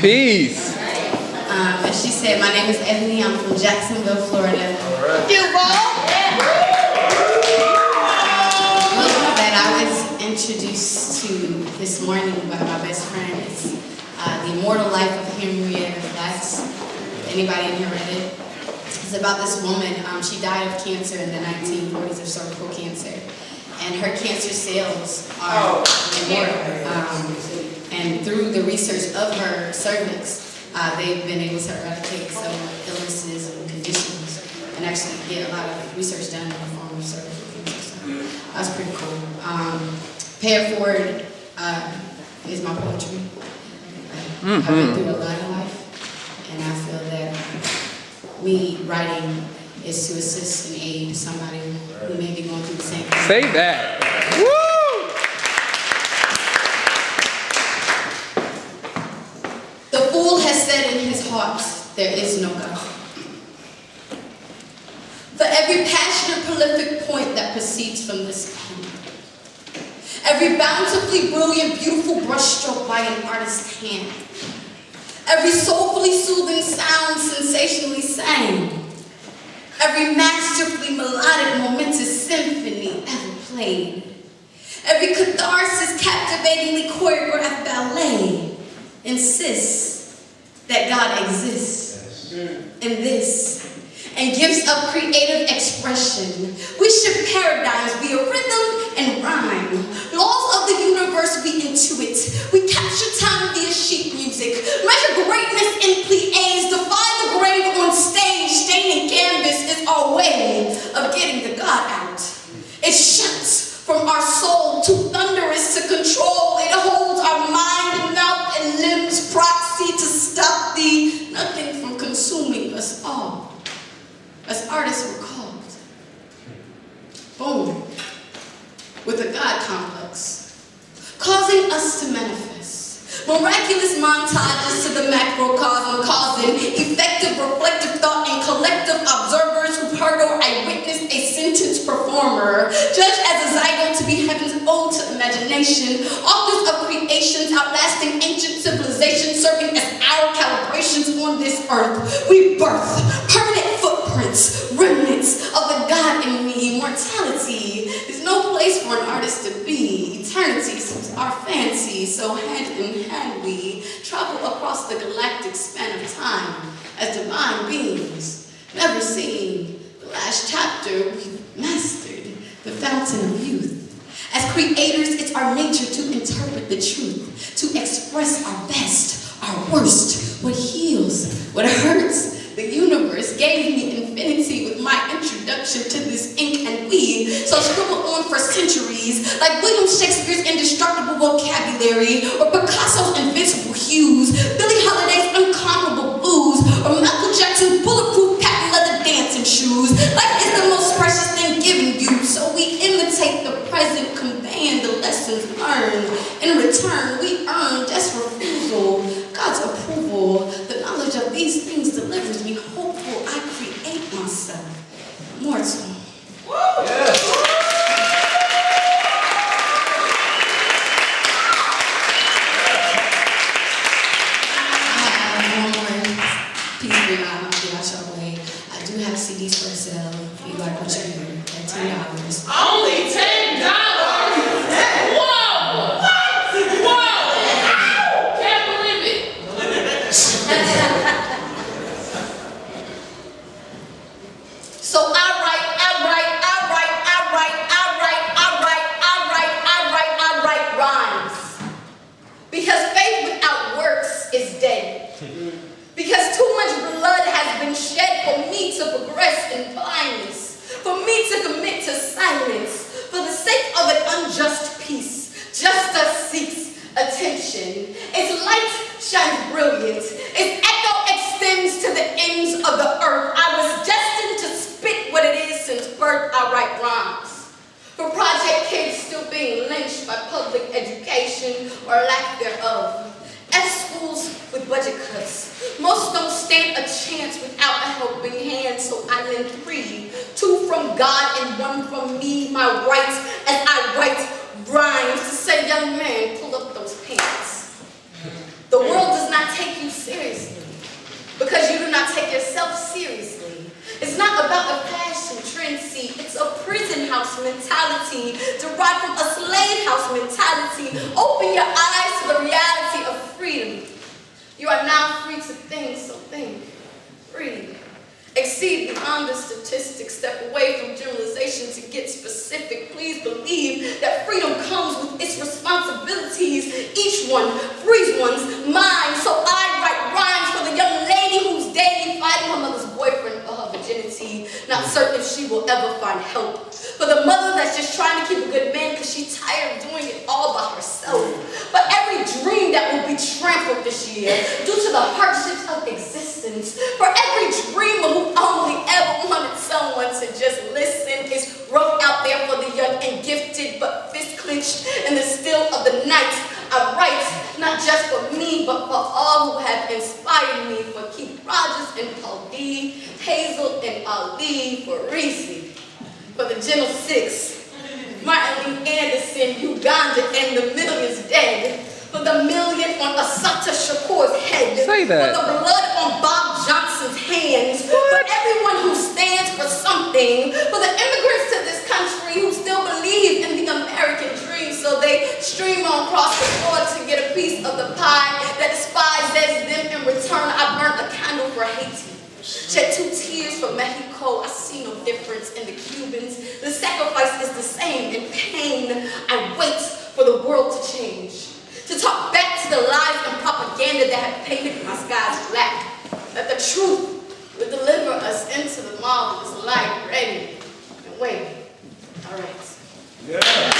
Peace. As she said, my name is Ebony. I'm from Jacksonville, Florida. That I was introduced to this morning by my best friend. It's The Immortal Life of Henrietta Lacks. Anybody in here read it? It's about this woman. She died of cancer in the 1940s, of cervical cancer. And her cancer cells are immortal. And through the research of her cervix, they've been able to eradicate some illnesses and conditions and actually get a lot of research done in the form of cervical cancer. So that's pretty cool. Pay It Forward is my poetry. I've been through a lot in life, and I feel that me writing is to assist and aid somebody who may be going through the same thing. Say that. Woo! The fool has said in his heart, there is no God. For every passionate, prolific point that proceeds from this pen, every bountifully brilliant, beautiful brushstroke by an artist's hand, every soulfully soothing sound sensationally sang, every masterfully melodic, momentous symphony ever played, every catharsis captivatingly choreographed ballet insists that God exists in this and gives up creative expression. We shift paradigms via rhythm and rhyme. Laws of the universe we intuit. We capture time via sheet music. Measure greatness in plies. Defy the grave on stage. Staining canvas is our way of getting the God out. It shuts from our soul, too thunderous to control. It holds our mind, mouth, and limbs proxy to stop the nothing from consuming us all. As artists were called. Boom. With a God complex. Causing us to manifest. Miraculous montages to the macrocosm, causing effective reflective thought and collective observers who've heard or I witnessed a sentence performer, judged as a zygote to be heaven's ode to imagination, authors of creations outlasting ancient civilizations, serving as our calibrations on this earth. We birth permanent footprints, remnants of the God in me. Immortality is no place for an artist to be. Eternity suits our fancy, so hand in hand we travel across the galactic span of time as divine beings, never seeing the last chapter. We've mastered the fountain of youth. As creators, it's our nature to interpret the truth, to express our best, our worst, what heals, what hurts. The universe gave me infinity with my introduction to this ink and we so scribble on for centuries like William Shakespeare's indestructible vocabulary or Picasso's invincible hues, Billie Holiday's incomparable blues, or Michael Jackson's bulletproof patent leather dancing shoes. Life is the most precious thing given you, so we imitate the present, conveying the lessons learned. In return, we earn just refusal, God's approval. The knowledge of these things delivers me hopeful. I create myself mortal. Yes. I do have CDs for sale if you like what you hear at $10. Only $10? Whoa! What? Whoa! Can't believe it. So I write rhymes. Because faith without works is dead. Because too much blood has been shed for me to progress in blindness, for me to commit to silence, for the sake of an unjust peace. Justice seeks attention. Its light shines brilliant. Its echo extends to the ends of the earth. I was destined to spit what it is since birth. I write rhymes. For project kids still being lynched by public education or lack thereof. F-schools with budget cuts. Most don't stand a chance without a helping hand, so I lend 3. 2 from God and 1 from me, my rights, as I write rhymes to say, young man, pull up those pants. The world does not take you seriously because you do not take yourself seriously. It's not about the fashion trend, see, it's a prison house mentality derived from a slave house mentality. Open your eyes to the reality of freedom. You are now free to think, so think freely. Exceed beyond the statistics, step away from generalization to get specific. Please believe that freedom comes with its responsibilities. Each one frees one's mind, so I write rhymes for the young lady who's daily fighting her mother's boyfriend for her virginity, not certain if she will ever find help. For the mother that's just trying to keep a good man because she's tired of doing it all by herself. But every dream that will be trampled this year due to the hardships of existence. For every dreamer who only ever wanted someone to just listen is rough out there for the young and gifted, but fist clenched in the still of the night. I write not just for me, but for all who have inspired me. For Keith Rogers and Paul D, Hazel and Ali, for Reese, for the Gentle Six, Martin Lee Anderson, Uganda, and the millions dead. For the million on Assata Shakur's head. Say that. For the blood on Bob Johnson's hands. For everyone who stands for something. For the immigrants to this country who still believe in the American dream. So they stream on across the board to get a piece of the pie that despises them. In return, I burnt a candle for Haiti. Shed 2 tears for Mexico. I see no difference in the Cubans. The sacrifice is the same. In pain, I wait for the world to change. To talk back to the lies and propaganda that have painted my skies black. That the truth will deliver us into the marvelous light. Ready and waiting. All right. Yeah.